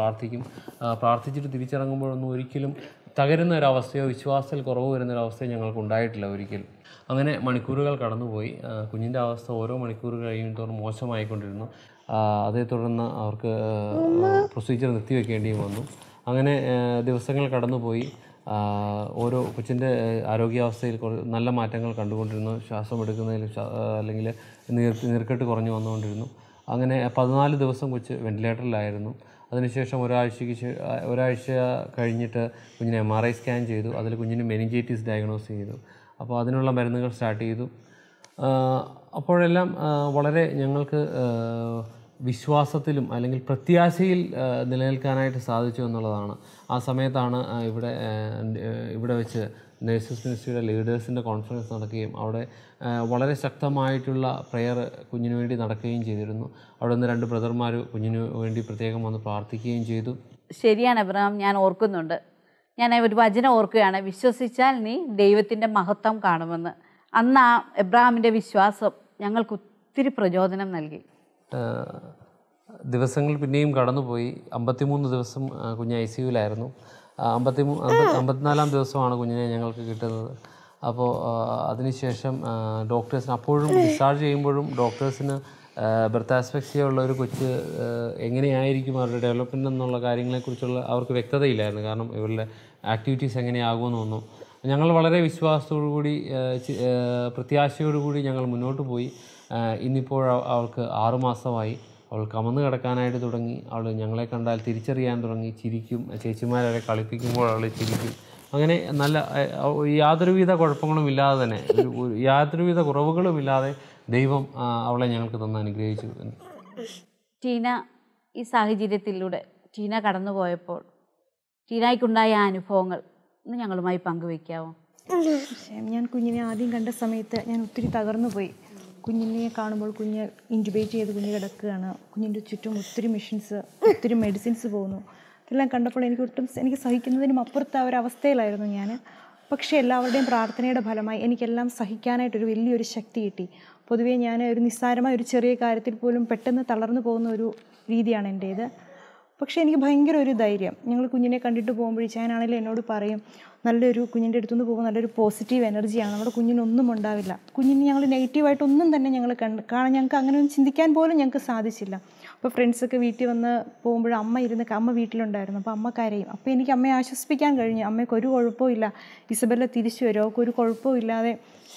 പ്രാർത്ഥിച്ചിട്ട് തിരിച്ചിറങ്ങുമ്പോഴൊന്നും ഒരിക്കലും തകരുന്ന ഒരവസ്ഥയോ വിശ്വാസത്തിൽ കുറവ് വരുന്നൊരവസ്ഥയോ ഞങ്ങൾക്ക് ഉണ്ടായിട്ടില്ല ഒരിക്കലും. അങ്ങനെ മണിക്കൂറുകൾ കടന്നുപോയി. കുഞ്ഞിൻ്റെ അവസ്ഥ ഓരോ മണിക്കൂർ കഴിയുന്നതോറും മോശമായിക്കൊണ്ടിരുന്നു. അതേ തുടർന്ന് അവർക്ക് പ്രൊസീജിയർ നിർത്തിവെക്കേണ്ടിയും വന്നു. അങ്ങനെ ദിവസങ്ങൾ കടന്നുപോയി. ഓരോ കൊച്ചിൻ്റെ ആരോഗ്യാവസ്ഥയിൽ നല്ല മാറ്റങ്ങൾ കണ്ടുകൊണ്ടിരുന്നു. ശ്വാസം എടുക്കുന്നതിൽ അല്ലെങ്കിൽ നീർക്കെട്ട് കുറഞ്ഞു വന്നുകൊണ്ടിരുന്നു. അങ്ങനെ 14 ദിവസം കൊച്ച് വെന്റിലേറ്ററിലായിരുന്നു. അതിനുശേഷം ഒരാഴ്ച കഴിഞ്ഞിട്ട് കുഞ്ഞിനെ MRI സ്കാൻ ചെയ്തു. അതിൽ കുഞ്ഞിന് മെനിഞ്ചൈറ്റിസ് ഡയഗ്നോസ് ചെയ്തു. അപ്പോൾ അതിനുള്ള മരുന്നുകൾ സ്റ്റാർട്ട് ചെയ്തു. അപ്പോഴെല്ലാം വളരെ ഞങ്ങൾക്ക് വിശ്വാസത്തിലും അല്ലെങ്കിൽ പ്രത്യാശയിൽ നിലനിൽക്കാനായിട്ട് സാധിച്ചു എന്നുള്ളതാണ്. ആ സമയത്താണ് ഇവിടെ വെച്ച് നേഴ്സസ് മിനിസ്ട്രിയുടെ ലീഡേഴ്സിൻ്റെ കോൺഫറൻസ് നടക്കുകയും അവിടെ വളരെ ശക്തമായിട്ടുള്ള പ്രെയർ കുഞ്ഞിന് വേണ്ടി നടക്കുകയും ചെയ്തിരുന്നു. അവിടെ നിന്ന് 2 ബ്രദർമാർ കുഞ്ഞിന് വേണ്ടി പ്രത്യേകം വന്ന് പ്രാർത്ഥിക്കുകയും ചെയ്തു. ശരിയാണ് എബ്രഹാം, ഞാൻ ഓർക്കുന്നുണ്ട്. ഞാൻ ഒരു വചനം ഓർക്കുകയാണ്, വിശ്വസിച്ചാൽ നീ ദൈവത്തിൻ്റെ മഹത്വം കാണുമെന്ന്. അന്ന് ആ എബ്രഹാമിൻ്റെ വിശ്വാസം ഞങ്ങൾക്ക് ഒത്തിരി പ്രചോദനം നൽകി. ദിവസങ്ങൾ പിന്നെയും കടന്നുപോയി. 53 ദിവസം കുഞ്ഞ് ICUവിലായിരുന്നു. 54-ാം ദിവസമാണ് കുഞ്ഞിനെ ഞങ്ങൾക്ക് കിട്ടുന്നത്. അപ്പോൾ അതിനുശേഷം ഡോക്ടേഴ്സിന് അപ്പോഴും ഡിസ്ചാർജ് ചെയ്യുമ്പോഴും ഡോക്ടേഴ്സിന് ബർത്ത് ആസ്ഫെക്സിയ ഉള്ള ഒരു കൊച്ച് എങ്ങനെയായിരിക്കും അവരുടെ ഡെവലപ്മെൻ്റ് എന്നുള്ള കാര്യങ്ങളെക്കുറിച്ചുള്ള അവർക്ക് വ്യക്തതയില്ലായിരുന്നു. കാരണം ഇവരുടെ ആക്ടിവിറ്റീസ് എങ്ങനെയാകുമെന്നൊന്നും. ഞങ്ങൾ വളരെ വിശ്വാസത്തോടുകൂടി പ്രത്യാശയോടുകൂടി ഞങ്ങൾ മുന്നോട്ട് പോയി. ഇന്നിപ്പോൾ അവൾക്ക് 6 മാസമായി. അവൾ കമന്ന് കിടക്കാനായിട്ട് തുടങ്ങി. അവൾ ഞങ്ങളെ കണ്ടാൽ തിരിച്ചറിയാൻ തുടങ്ങി, ചിരിക്കും. ചേച്ചിമാരെ കളിപ്പിക്കുമ്പോൾ അവൾ ചിരിക്കും. അങ്ങനെ നല്ല യാതൊരുവിധ കുഴപ്പങ്ങളും ഇല്ലാതെ തന്നെ, യാതൊരുവിധ കുറവുകളും ഇല്ലാതെ ദൈവം അവളെ ഞങ്ങൾക്ക് തന്ന് അനുഗ്രഹിച്ചു. ടീന ഈ സാഹചര്യത്തിലൂടെ ടീന കടന്നുപോയപ്പോൾ ടീനയ്ക്കുണ്ടായ അനുഭവങ്ങൾ ഒന്ന് ഞങ്ങളുമായി പങ്കുവയ്ക്കാമോ? ഞാൻ കുഞ്ഞിനെ ആദ്യം കണ്ട സമയത്ത് ഞാൻ ഒത്തിരി തകർന്നു പോയി. കുഞ്ഞിനെ കാണുമ്പോൾ കുഞ്ഞ് ഇൻറ്റുബേറ്റ് ചെയ്ത് കുഞ്ഞ് കിടക്കുകയാണ്. കുഞ്ഞിൻ്റെ ചുറ്റും ഒത്തിരി മെഷീൻസ്, ഒത്തിരി മെഡിസിൻസ് പോകുന്നു. ഇതെല്ലാം കണ്ടപ്പോൾ എനിക്ക് സഹിക്കുന്നതിനും അപ്പുറത്തെ ആ ഒരു അവസ്ഥയിലായിരുന്നു ഞാൻ. പക്ഷേ എല്ലാവരുടെയും പ്രാർത്ഥനയുടെ ഫലമായി എനിക്കെല്ലാം സഹിക്കാനായിട്ടൊരു വലിയൊരു ശക്തി കിട്ടി. പൊതുവേ ഞാൻ ഒരു നിസ്സാരമായ ഒരു ചെറിയ കാര്യത്തിൽ പോലും പെട്ടെന്ന് തളർന്നു പോകുന്ന ഒരു രീതിയാണ് എൻ്റേത്. പക്ഷേ എനിക്ക് ഭയങ്കര ഒരു ധൈര്യം. ഞങ്ങൾ കുഞ്ഞിനെ കണ്ടിട്ട് പോകുമ്പോൾ ഞാനാണെങ്കിലും എന്നോട് പറയും, നല്ലൊരു കുഞ്ഞിൻ്റെ അടുത്തുനിന്ന് പോകുമ്പോൾ നല്ലൊരു പോസിറ്റീവ് എനർജിയാണ്, നമ്മുടെ കുഞ്ഞിനൊന്നും ഉണ്ടാവില്ല. കുഞ്ഞിന് ഞങ്ങൾ നെഗറ്റീവായിട്ടൊന്നും തന്നെ ഞങ്ങൾ കാരണം ഞങ്ങൾക്ക് അങ്ങനെ ഒന്നും ചിന്തിക്കാൻ പോലും ഞങ്ങൾക്ക് സാധിച്ചില്ല. അപ്പോൾ ഫ്രണ്ട്സൊക്കെ വീട്ടിൽ വന്ന് പോകുമ്പോൾ അമ്മ വീട്ടിലുണ്ടായിരുന്നു. അപ്പോൾ അമ്മ കരയും. അപ്പോൾ എനിക്ക് അമ്മയെ ആശ്വസിപ്പിക്കാൻ കഴിഞ്ഞു. അമ്മയ്ക്ക് ഒരു കുഴപ്പമില്ല, ഇസബെല്ല തിരിച്ചു വരും, അവൾക്ക് ഒരു കുഴപ്പവും ഇല്ലാതെ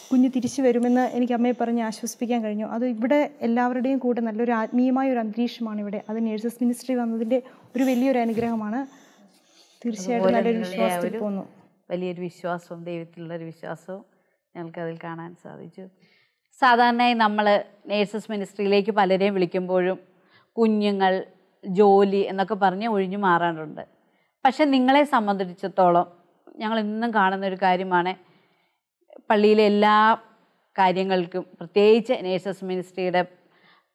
കുഞ്ഞ് തിരിച്ചു വരുമെന്ന് എനിക്ക് അമ്മയെ പറഞ്ഞ് ആശ്വസിപ്പിക്കാൻ കഴിഞ്ഞു. അത് ഇവിടെ എല്ലാവരുടെയും കൂടെ നല്ലൊരു ആത്മീയമായ ഒരു അന്തരീക്ഷമാണ് ഇവിടെ. അത് നേഴ്സസ് മിനിസ്ട്രി വന്നതിൻ്റെ ഒരു വലിയൊരു അനുഗ്രഹമാണ്. തീർച്ചയായിട്ടും നല്ലൊരു വിശ്വാസത്തിൽ പോന്നു. വലിയൊരു വിശ്വാസവും ദൈവത്തിലുള്ളൊരു വിശ്വാസവും ഞങ്ങൾക്കതിൽ കാണാൻ സാധിച്ചു. സാധാരണയായി നമ്മൾ നേഴ്സസ് മിനിസ്ട്രിയിലേക്ക് പലരെയും വിളിക്കുമ്പോഴും കുഞ്ഞുങ്ങൾ, ജോലി എന്നൊക്കെ പറഞ്ഞ് ഒഴിഞ്ഞു മാറാറുണ്ട്. പക്ഷെ നിങ്ങളെ സംബന്ധിച്ചിടത്തോളം ഞങ്ങൾ ഇന്നും കാണുന്നൊരു കാര്യമാണ്, പള്ളിയിലെ എല്ലാ കാര്യങ്ങൾക്കും പ്രത്യേകിച്ച് നേഴ്സസ് മിനിസ്ട്രിയുടെ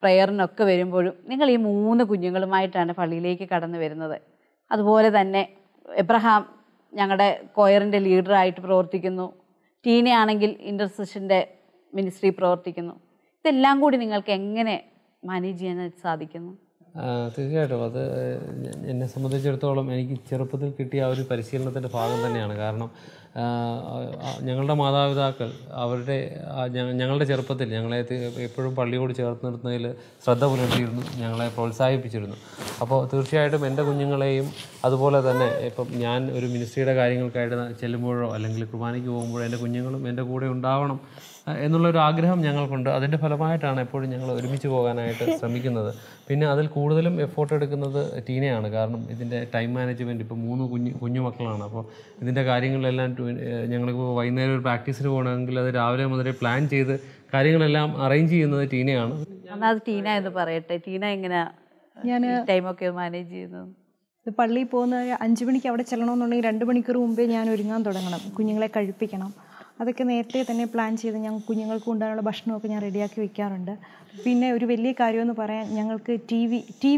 പ്രയറിനൊക്കെ വരുമ്പോഴും നിങ്ങൾ ഈ 3 കുഞ്ഞുങ്ങളുമായിട്ടാണ് പള്ളിയിലേക്ക് കടന്നു വരുന്നത്. അതുപോലെ തന്നെ എബ്രഹാം ഞങ്ങളുടെ കൊയറിൻ്റെ ലീഡറായിട്ട് പ്രവർത്തിക്കുന്നു. ടീനയാണെങ്കിൽ ഇൻ്റർസെഷൻ്റെ മിനിസ്ട്രി പ്രവർത്തിക്കുന്നു. ഇതെല്ലാം കൂടി നിങ്ങൾക്ക് എങ്ങനെ മാനേജ് ചെയ്യാൻ സാധിക്കുന്നു? തീർച്ചയായിട്ടും അത് എന്നെ സംബന്ധിച്ചിടത്തോളം എനിക്ക് ചെറുപ്പത്തിൽ കിട്ടിയ ആ ഒരു പരിശീലനത്തിൻ്റെ ഭാഗം തന്നെയാണ്. കാരണം ഞങ്ങളുടെ മാതാപിതാക്കൾ ഞങ്ങളുടെ ചെറുപ്പത്തിൽ ഞങ്ങളെ എപ്പോഴും പള്ളിയോട് ചേർത്ത് നിർത്തുന്നതിൽ ശ്രദ്ധ പുലർത്തിയിരുന്നു, ഞങ്ങളെ പ്രോത്സാഹിപ്പിച്ചിരുന്നു. അപ്പോൾ തീർച്ചയായിട്ടും എൻ്റെ കുഞ്ഞുങ്ങളെയും അതുപോലെ തന്നെ ഇപ്പം ഞാൻ ഒരു മിനിസ്ട്രിയുടെ കാര്യങ്ങൾക്കായിട്ട് ചെല്ലുമ്പോഴോ അല്ലെങ്കിൽ കുർബാനയ്ക്ക് പോകുമ്പോഴോ എൻ്റെ കുഞ്ഞുങ്ങളും എൻ്റെ കൂടെ ഉണ്ടാവണം എന്നുള്ളൊരു ആഗ്രഹം ഞങ്ങൾക്കുണ്ട്. അതിൻ്റെ ഫലമായിട്ടാണ് എപ്പോഴും ഞങ്ങൾ ഒരുമിച്ച് പോകാനായിട്ട് ശ്രമിക്കുന്നത്. പിന്നെ അതിൽ കൂടുതലും എഫോർട്ട് എടുക്കുന്നത് ടീനയാണ്. കാരണം ഇതിൻ്റെ ടൈം മാനേജ്മെൻറ്റ്, ഇപ്പോൾ 3 കുഞ്ഞു മക്കളാണ്. അപ്പോൾ ഇതിൻ്റെ കാര്യങ്ങളിലെല്ലാം ഞങ്ങളിപ്പോൾ വൈകുന്നേരം ഒരു പ്രാക്ടീസിന് പോകണമെങ്കിൽ അത് രാവിലെ മുതലേ പ്ലാൻ ചെയ്ത് കാര്യങ്ങളെല്ലാം അറേഞ്ച് ചെയ്യുന്നത് ടീനയാണ്. അത് ടീന എന്ന് പറയട്ടെ, ടീന എങ്ങനെയാണ് ഞാൻ ടൈമൊക്കെ മാനേജ് ചെയ്യുന്നത്? പള്ളിയിൽ പോകുന്ന 5 മണിക്ക് അവിടെ ചെല്ലണമെന്നുണ്ടെങ്കിൽ 2 മണിക്കൂർ മുമ്പേ ഞാൻ ഒരുങ്ങാൻ തുടങ്ങണം. കുഞ്ഞുങ്ങളെ കഴിപ്പിക്കണം. അതൊക്കെ നേരത്തെ തന്നെ പ്ലാൻ ചെയ്ത് ഞങ്ങൾ കുഞ്ഞുങ്ങൾക്ക് കൊണ്ടുവരാനുള്ള ഭക്ഷണമൊക്കെ ഞാൻ റെഡിയാക്കി വെക്കാറുണ്ട്. പിന്നെ ഒരു വലിയ കാര്യമെന്ന് പറയാൻ, ഞങ്ങൾക്ക് ടി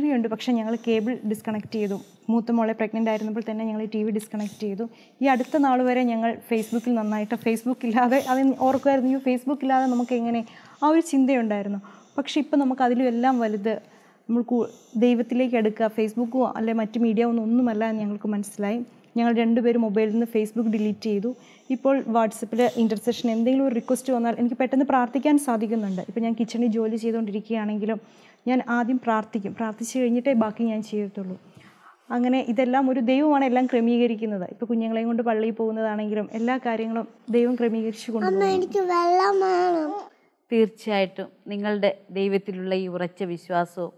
വി ഉണ്ട്, പക്ഷേ ഞങ്ങൾ കേബിൾ ഡിസ്കണക്ട് ചെയ്തു. മൂത്ത മോളെ പ്രഗ്നൻ്റ് ആയിരുന്നപ്പോൾ തന്നെ ഞങ്ങൾ TV ഡിസ്കണക്ട് ചെയ്തു. ഈ അടുത്ത നാൾ വരെ ഞങ്ങൾ ഫേസ്ബുക്കിൽ നന്നായിട്ട് ഫേസ്ബുക്കില്ലാതെ അത് ഓർക്കുമായിരുന്നു, ഫേസ്ബുക്കില്ലാതെ നമുക്ക് എങ്ങനെ, ആ ഒരു ചിന്തയുണ്ടായിരുന്നു. പക്ഷേ ഇപ്പം നമുക്ക് അതിലും എല്ലാം വലുത് നമ്മൾ ദൈവത്തിലേക്ക് എടുക്കുക. ഫേസ്ബുക്കോ അല്ലെ മറ്റ് മീഡിയ ഒന്നുമല്ല എന്ന് ഞങ്ങൾക്ക് മനസ്സിലായി. ഞങ്ങൾ 2 പേരും മൊബൈലിൽ നിന്ന് ഫേസ്ബുക്ക് ഡിലീറ്റ് ചെയ്തു. ഇപ്പോൾ വാട്സപ്പിൽ ഇൻ്റർസെഷൻ എന്തെങ്കിലും ഒരു റിക്വസ്റ്റ് വന്നാൽ എനിക്ക് പെട്ടെന്ന് പ്രാർത്ഥിക്കാൻ സാധിക്കുന്നുണ്ട്. ഇപ്പോൾ ഞാൻ കിച്ചണിൽ ജോലി ചെയ്തുകൊണ്ടിരിക്കുകയാണെങ്കിലും ഞാൻ ആദ്യം പ്രാർത്ഥിക്കും. പ്രാർത്ഥിച്ച് കഴിഞ്ഞിട്ടേ ബാക്കി ഞാൻ ചെയ്യത്തുള്ളൂ. അങ്ങനെ ഇതെല്ലാം ഒരു ദൈവമാണ് എല്ലാം ക്രമീകരിക്കുന്നത്. ഇപ്പോൾ കുഞ്ഞുങ്ങളെയും കൊണ്ട് പള്ളിയിൽ പോകുന്നതാണെങ്കിലും എല്ലാ കാര്യങ്ങളും ദൈവം ക്രമീകരിച്ചു കൊണ്ടുപോകും. തീർച്ചയായിട്ടും നിങ്ങളുടെ ദൈവത്തിലുള്ള ഈ ഉറച്ച വിശ്വാസവും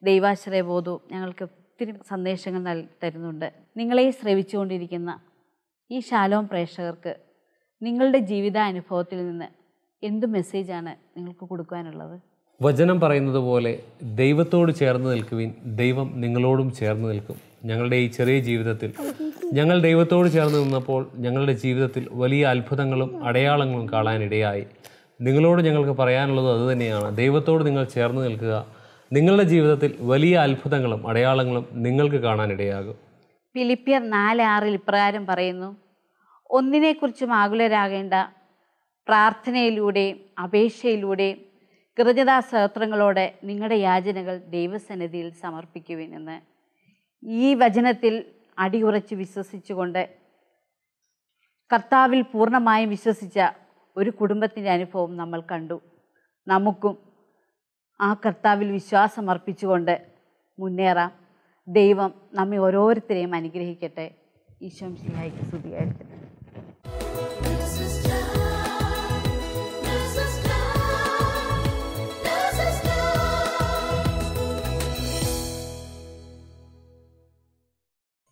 ദൈവാശ്രയബോധവും ഞങ്ങൾക്ക് ഒത്തിരി സന്ദേശങ്ങൾ തരുന്നുണ്ട്. നിങ്ങളെ ശ്രവിച്ചുകൊണ്ടിരിക്കുന്ന ഈ ശാലോം പ്രേക്ഷകർക്ക് നിങ്ങളുടെ ജീവിതാനുഭവത്തിൽ നിന്ന് എന്ത് മെസ്സേജാണ് നിങ്ങൾക്ക് കൊടുക്കാനുള്ളത്? വചനം പറയുന്നത് പോലെ ദൈവത്തോട് ചേർന്ന് നിൽക്കുവിൻ, ദൈവം നിങ്ങളോടും ചേർന്ന് നിൽക്കും. ഞങ്ങളുടെ ഈ ചെറിയ ജീവിതത്തിൽ ഞങ്ങൾ ദൈവത്തോട് ചേർന്ന് നിന്നപ്പോൾ ഞങ്ങളുടെ ജീവിതത്തിൽ വലിയ അത്ഭുതങ്ങളും അടയാളങ്ങളും കാണാനിടയായി. നിങ്ങളോട് ഞങ്ങൾക്ക് പറയാനുള്ളത് അതുതന്നെയാണ്. ദൈവത്തോട് നിങ്ങൾ ചേർന്ന് നിൽക്കുക. നിങ്ങളുടെ ജീവിതത്തിൽ വലിയ അത്ഭുതങ്ങളും അടയാളങ്ങളും നിങ്ങൾക്ക് കാണാനിടയാകും. ഫിലിപ്പിയർ 4:6 ഇപ്രകാരം പറയുന്നു, ഒന്നിനെക്കുറിച്ചും ആകുലരാകേണ്ട, പ്രാർത്ഥനയിലൂടെയും അപേക്ഷയിലൂടെയും കൃതജ്ഞതാസ്തോത്രങ്ങളോടെ നിങ്ങളുടെ യാചനകൾ ദൈവസന്നിധിയിൽ സമർപ്പിക്കുവിനെന്ന്. ഈ വചനത്തിൽ അടിയുറച്ച് വിശ്വസിച്ചുകൊണ്ട് കർത്താവിൽ പൂർണ്ണമായും വിശ്വസിച്ച ഒരു കുടുംബത്തിൻ്റെ അനുഭവം നമ്മൾ കണ്ടു. നമുക്കും ആ കർത്താവിൽ വിശ്വാസം അർപ്പിച്ചുകൊണ്ട് മുന്നേറാം. ദൈവം നമ്മെ ഓരോരുത്തരെയും അനുഗ്രഹിക്കട്ടെ. ഈശോ മിശിഹായ്ക്ക് സ്തുതിയായിരിക്കട്ടെ.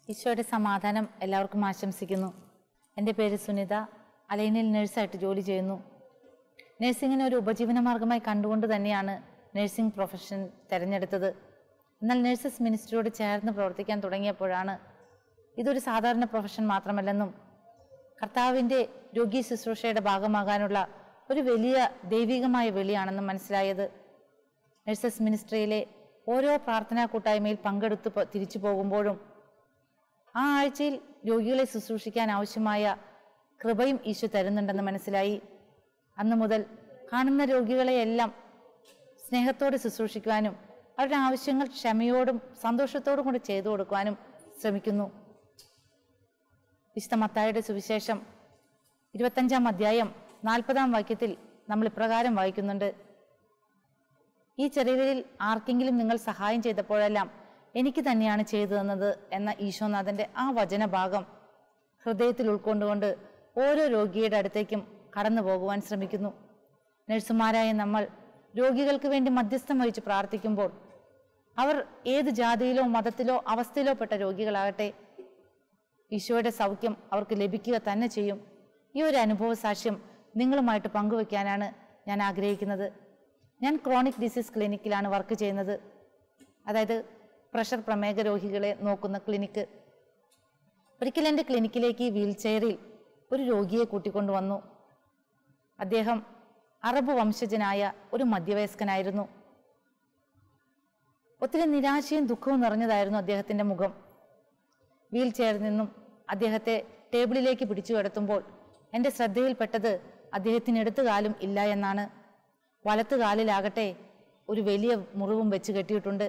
ഈശോയുടെ സമാധാനം എല്ലാവർക്കും ആശംസിക്കുന്നു. എൻ്റെ പേര് സുനിത. അലൈനിൽ നഴ്സായിട്ട് ജോലി ചെയ്യുന്നു. നഴ്സിങ്ങിനെ ഒരു ഉപജീവനമാർഗമായി കണ്ടുകൊണ്ട് തന്നെയാണ് നഴ്സിംഗ് പ്രൊഫഷൻ തിരഞ്ഞെടുത്തത്. എന്നാൽ നഴ്സസ് മിനിസ്ട്രിയോട് ചേർന്ന് പ്രവർത്തിക്കാൻ തുടങ്ങിയപ്പോഴാണ് ഇതൊരു സാധാരണ പ്രൊഫഷൻ മാത്രമല്ലെന്നും കർത്താവിൻ്റെ രോഗി ശുശ്രൂഷയുടെ ഭാഗമാകാനുള്ള ഒരു വലിയ ദൈവികമായ വിളിയാണെന്നും മനസ്സിലായത്. നഴ്സസ് മിനിസ്ട്രിയിലെ ഓരോ പ്രാർത്ഥനാ കൂട്ടായ്മയിൽ പങ്കെടുത്ത് തിരിച്ചു പോകുമ്പോഴും ആ ആഴ്ചയിൽ രോഗികളെ ശുശ്രൂഷിക്കാൻ ആവശ്യമായ കൃപയും ഈശോ തരുന്നുണ്ടെന്ന് മനസ്സിലായി. അന്നു മുതൽ കാണുന്ന രോഗികളെയെല്ലാം സ്നേഹത്തോടെ ശുശ്രൂഷിക്കുവാനും അവരുടെ ആവശ്യങ്ങൾ ക്ഷമയോടും സന്തോഷത്തോടും കൂടി ചെയ്തു കൊടുക്കുവാനും ശ്രമിക്കുന്നു. വിശുദ്ധ മത്തായിയുടെ സുവിശേഷം 25-ാം അധ്യായം 40-ാം വാക്യത്തിൽ നമ്മൾ ഇപ്രകാരം വായിക്കുന്നുണ്ട്, ഈ ചെറിയവരിൽ ആർക്കെങ്കിലും നിങ്ങൾ സഹായം ചെയ്തപ്പോഴെല്ലാം എനിക്ക് തന്നെയാണ് ചെയ്തു തന്നത് എന്ന ഈശോനാഥൻ്റെ ആ വചനഭാഗം ഹൃദയത്തിൽ ഉൾക്കൊണ്ടുകൊണ്ട് ഓരോ രോഗിയുടെ അടുത്തേക്കും കടന്നു പോകുവാൻ ശ്രമിക്കുന്നു. നഴ്സുമാരായ നമ്മൾ രോഗികൾക്ക് വേണ്ടി മധ്യസ്ഥം വഹിച്ച് പ്രാർത്ഥിക്കുമ്പോൾ അവർ ഏത് ജാതിയിലോ മതത്തിലോ അവസ്ഥയിലോ പെട്ട രോഗികളാകട്ടെ, ഈശോയുടെ സൗഖ്യം അവർക്ക് ലഭിക്കുക തന്നെ ചെയ്യും. ഈ ഒരു അനുഭവ സാക്ഷ്യം നിങ്ങളുമായിട്ട് പങ്കുവയ്ക്കാനാണ് ഞാൻ ആഗ്രഹിക്കുന്നത്. ഞാൻ ക്രോണിക് ഡിസീസ് ക്ലിനിക്കിലാണ് വർക്ക് ചെയ്യുന്നത്. അതായത് പ്രഷർ പ്രമേഹ രോഗികളെ നോക്കുന്ന ക്ലിനിക്ക്. ഒരിക്കൽ എൻ്റെ ക്ലിനിക്കിലേക്ക് വീൽ ചെയറിൽ ഒരു രോഗിയെ കൂട്ടിക്കൊണ്ടുവന്നു. അദ്ദേഹം അറബ് വംശജനായ ഒരു മധ്യവയസ്കനായിരുന്നു. ഒത്തിരി നിരാശയും ദുഃഖവും നിറഞ്ഞതായിരുന്നു അദ്ദേഹത്തിൻ്റെ മുഖം. വീൽ ചെയറിൽ നിന്നും അദ്ദേഹത്തെ ടേബിളിലേക്ക് പിടിച്ചു കിടത്തുമ്പോൾ എൻ്റെ ശ്രദ്ധയിൽപ്പെട്ടത് അദ്ദേഹത്തിന് ഇടത്ത് കാലും ഇല്ല എന്നാണ്. വലത്ത് കാലിലാകട്ടെ ഒരു വലിയ മുറിവും വെച്ച് കെട്ടിയിട്ടുണ്ട്.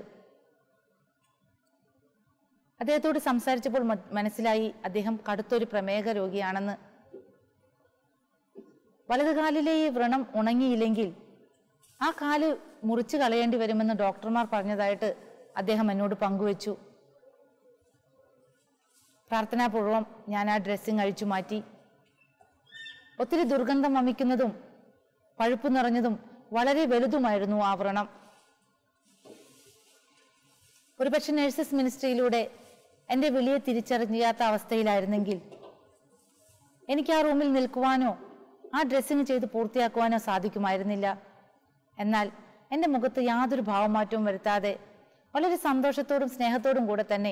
അദ്ദേഹത്തോട് സംസാരിച്ചപ്പോൾ മനസ്സിലായി അദ്ദേഹം കടുത്തൊരു പ്രമേഹ രോഗിയാണെന്ന്. വലതുകാലിലെ ഈ വ്രണം ഉണങ്ങിയില്ലെങ്കിൽ ആ കാല് മുറിച്ചു കളയേണ്ടി വരുമെന്ന് ഡോക്ടർമാർ പറഞ്ഞതായിട്ട് അദ്ദേഹം എന്നോട് പങ്കുവച്ചു. പ്രാർത്ഥനാപൂർവം ഞാൻ ആ ഡ്രസ്സിങ് അഴിച്ചു മാറ്റി. ഒത്തിരി ദുർഗന്ധം വമിക്കുന്നതും പഴുപ്പ് നിറഞ്ഞതും വളരെ വലുതുമായിരുന്നു ആ വ്രണം. ഒരുപക്ഷെ നഴ്സസ് മിനിസ്ട്രിയിലൂടെ എൻ്റെ വിളിയെ തിരിച്ചറിയാത്ത അവസ്ഥയിലായിരുന്നെങ്കിൽ എനിക്ക് ആ റൂമിൽ നിൽക്കുവാനോ ആ ഡ്രസ്സിങ് ചെയ്ത് പൂർത്തിയാക്കുവാനോ സാധിക്കുമായിരുന്നില്ല. എന്നാൽ എൻ്റെ മുഖത്ത് യാതൊരു ഭാവമാറ്റവും വരുത്താതെ വളരെ സന്തോഷത്തോടും സ്നേഹത്തോടും കൂടെ തന്നെ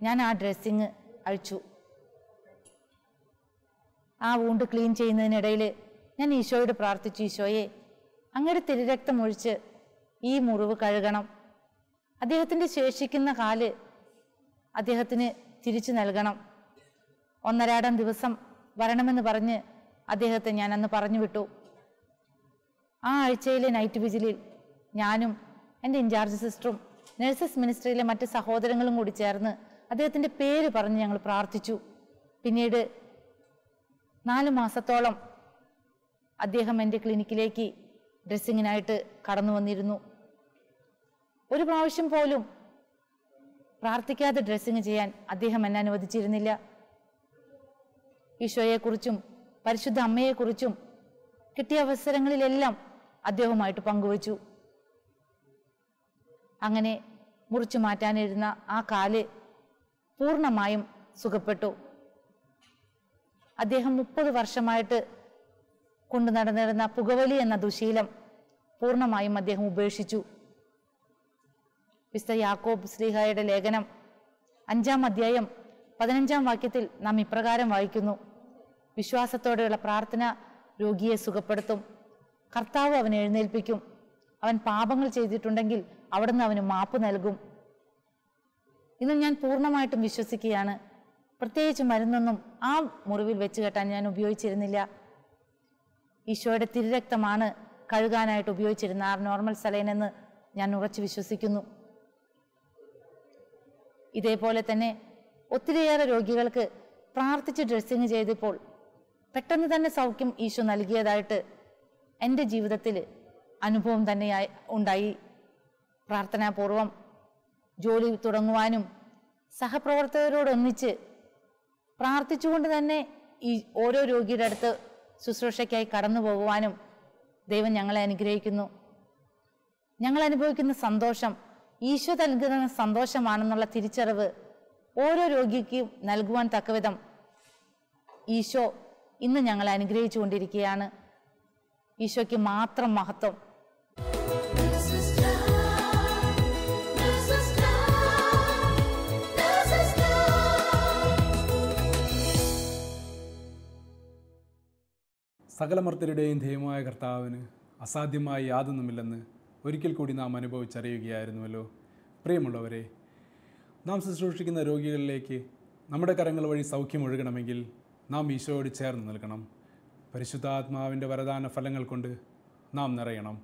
ഞാൻ ആ ഡ്രസ്സിങ് അഴിച്ചു. ആ വൂണ്ട് ക്ലീൻ ചെയ്യുന്നതിനിടയിൽ ഞാൻ ഈശോയോട് പ്രാർത്ഥിച്ചു, ഈശോയെ അങ്ങയുടെ തിരുരക്തം ഒഴിച്ച് ഈ മുറിവ് കഴുകണം. അദ്ദേഹത്തിൻ്റെ ശേഷിക്കുന്ന കാല് അദ്ദേഹത്തിന് തിരിച്ചു നൽകണം. 1.5 ദിവസം വരണമെന്ന് പറഞ്ഞ് അദ്ദേഹത്തെ ഞാൻ അന്ന് പറഞ്ഞു വിട്ടു. ആ ആഴ്ചയിലെ നൈറ്റ് വിജിലിൽ ഞാനും എൻ്റെ ഇൻചാർജ് സിസ്റ്ററും നഴ്സസ് മിനിസ്ട്രിയിലെ മറ്റ് സഹോദരങ്ങളും കൂടി ചേർന്ന് അദ്ദേഹത്തിൻ്റെ പേര് പറഞ്ഞ് ഞങ്ങൾ പ്രാർത്ഥിച്ചു. പിന്നീട് 4 മാസത്തോളം അദ്ദേഹം എൻ്റെ ക്ലിനിക്കിലേക്ക് ഡ്രസ്സിങ്ങിനായിട്ട് കടന്നു വന്നിരുന്നു. ഒരു പ്രാവശ്യം പോലും പ്രാർത്ഥിക്കാതെ ഡ്രസ്സിങ് ചെയ്യാൻ അദ്ദേഹം എന്നെ അനുവദിച്ചിരുന്നില്ല. ഈശോയെക്കുറിച്ചും പരിശുദ്ധ അമ്മയെക്കുറിച്ചും കിട്ടിയ അവസരങ്ങളിലെല്ലാം അദ്ദേഹവുമായിട്ട് പങ്കുവച്ചു. അങ്ങനെ മുറിച്ചു മാറ്റാനിരുന്ന ആ കാല് പൂർണ്ണമായും സുഖപ്പെട്ടു. അദ്ദേഹം 30 വർഷമായിട്ട് കൊണ്ടു നടന്നിരുന്ന പുകവലി എന്ന ദുശീലം പൂർണ്ണമായും അദ്ദേഹം ഉപേക്ഷിച്ചു. വിശുദ്ധ യാക്കോബ് ശ്ലീഹായുടെ ലേഖനം 5-ാം അധ്യായം 15-ാം വാക്യത്തിൽ നാം ഇപ്രകാരം വായിക്കുന്നു, വിശ്വാസത്തോടെയുള്ള പ്രാർത്ഥന രോഗിയെ സുഖപ്പെടുത്തും. കർത്താവ് അവനെ എഴുന്നേൽപ്പിക്കും. അവൻ പാപങ്ങൾ ചെയ്തിട്ടുണ്ടെങ്കിൽ അവിടുന്ന് അവന് മാപ്പ് നൽകും. ഇന്ന് ഞാൻ പൂർണ്ണമായിട്ടും വിശ്വസിക്കുകയാണ്, പ്രത്യേകിച്ച് മരുന്നൊന്നും ആ മുറിവിൽ വെച്ച് കെട്ടാൻ ഞാൻ ഉപയോഗിച്ചിരുന്നില്ല. ഈശോയുടെ തിരുരക്തമാണ് കഴുകാനായിട്ട് ഉപയോഗിച്ചിരുന്ന ആ നോർമൽ സലൈൻ എന്ന് ഞാൻ ഉറച്ചു വിശ്വസിക്കുന്നു. ഇതേപോലെ തന്നെ ഒത്തിരിയേറെ രോഗികൾക്ക് പ്രാർത്ഥിച്ച് ഡ്രസ്സിങ് ചെയ്തപ്പോൾ പെട്ടെന്ന് തന്നെ സൗഖ്യം ഈശോ നൽകിയതായിട്ട് എൻ്റെ ജീവിതത്തിൽ അനുഭവം തന്നെയായി ഉണ്ടായി. പ്രാർത്ഥനാപൂർവം ജോലി തുടങ്ങുവാനും സഹപ്രവർത്തകരോടൊന്നിച്ച് പ്രാർത്ഥിച്ചുകൊണ്ട് തന്നെ ഈ ഓരോ രോഗിയുടെ അടുത്ത് ശുശ്രൂഷയ്ക്കായി കടന്നു പോകുവാനും ദൈവം ഞങ്ങളെ അനുഗ്രഹിക്കുന്നു. ഞങ്ങൾ അനുഭവിക്കുന്ന സന്തോഷം ഈശോ നൽകുന്ന സന്തോഷമാണെന്നുള്ള തിരിച്ചറിവ് ഓരോ രോഗിക്കും നൽകുവാൻ തക്കവിധം ഈശോ ഇന്ന് ഞങ്ങളെ അനുഗ്രഹിച്ചു കൊണ്ടിരിക്കുകയാണ്. ഈശോയ്ക്ക് മാത്രം മഹത്വം. സകലമർത്തരുടെയും ദൈവമായ കർത്താവിന് അസാധ്യമായി യാതൊന്നുമില്ലെന്ന് ഒരിക്കൽ കൂടി നാം അനുഭവിച്ചറിയുകയായിരുന്നുവല്ലോ. പ്രിയമുള്ളവരെ, നാം ശുശ്രൂഷിക്കുന്ന രോഗികളിലേക്ക് നമ്മുടെ കരങ്ങൾ വഴി സൗഖ്യമൊഴുകണമെങ്കിൽ നാം ഈശോയോട് ചേർന്ന് നിൽക്കണം. പരിശുദ്ധാത്മാവിൻ്റെ വരദാന ഫലങ്ങൾ കൊണ്ട് നാം നിറയണം.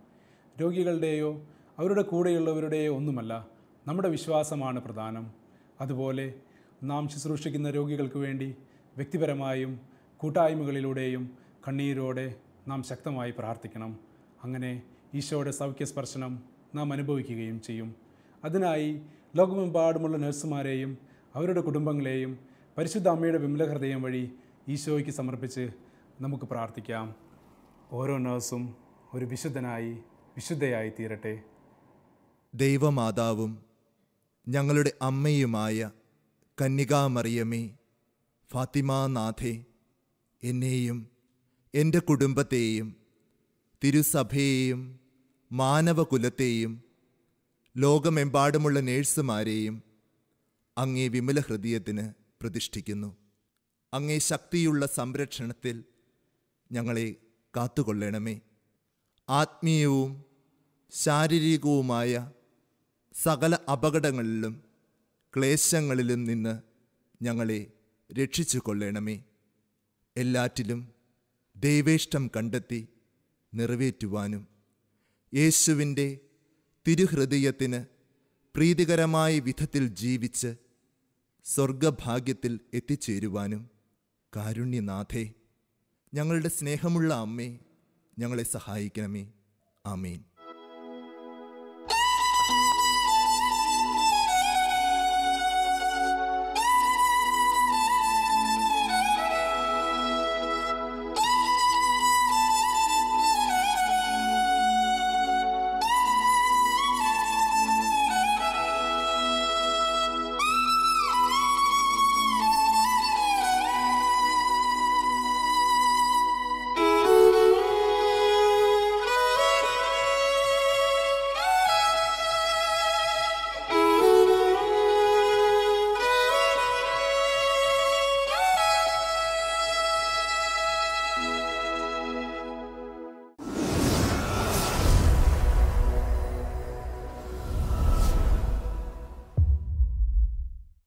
രോഗികളുടെയോ അവരുടെ കൂടെയുള്ളവരുടെയോ ഒന്നുമല്ല, നമ്മുടെ വിശ്വാസമാണ് പ്രധാനം. അതുപോലെ നാം ശുശ്രൂഷിക്കുന്ന രോഗികൾക്ക് വേണ്ടി വ്യക്തിപരമായും കൂട്ടായ്മകളിലൂടെയും കണ്ണീരോടെ നാം ശക്തമായി പ്രാർത്ഥിക്കണം. അങ്ങനെ ഈശോയുടെ സൗഖ്യസ്പർശനം നാം അനുഭവിക്കുകയും ചെയ്യും. അതിനായി ലോകമെമ്പാടുമുള്ള നഴ്സുമാരെയും അവരുടെ കുടുംബങ്ങളെയും പരിശുദ്ധ അമ്മയുടെ വിമല ഹൃദയം വഴി ഈശോയ്ക്ക് സമർപ്പിച്ച് നമുക്ക് പ്രാർത്ഥിക്കാം. ഓരോ നഴ്സും ഒരു വിശുദ്ധയായി തീരട്ടെ. ദൈവമാതാവും ഞങ്ങളുടെ അമ്മയുമായ കന്യകാമറിയമേ, ഫാത്തിമാനാഥേ, എന്നെയും എൻ്റെ കുടുംബത്തെയും തിരുസഭയെയും മാനവകുലത്തെയും ലോകമെമ്പാടുമുള്ള നേഴ്സുമാരെയും അങ്ങേ വിമല ഹൃദയത്തിന് പ്രതിഷ്ഠിക്കുന്നു. അങ്ങേ ശക്തിയുള്ള സംരക്ഷണത്തിൽ ഞങ്ങളെ കാത്തുകൊള്ളണമേ. ആത്മീയവും ശാരീരികവുമായ സകല അപകടങ്ങളിലും ക്ലേശങ്ങളിലും നിന്ന് ഞങ്ങളെ രക്ഷിച്ചു കൊള്ളണമേ. എല്ലാറ്റിലും ദൈവേഷ്ടം കണ്ടെത്തി നിറവേറ്റുവാനും യേശുവിൻ്റെ തിരുഹൃദയത്തിന് പ്രീതികരമായ വിധത്തിൽ ജീവിച്ച് സ്വർഗഭാഗ്യത്തിൽ എത്തിച്ചേരുവാനും കാരുണ്യനാഥേ, ഞങ്ങളുടെ സ്നേഹമുള്ള അമ്മേ, ഞങ്ങളെ സഹായിക്കണമേ. ആമേൻ.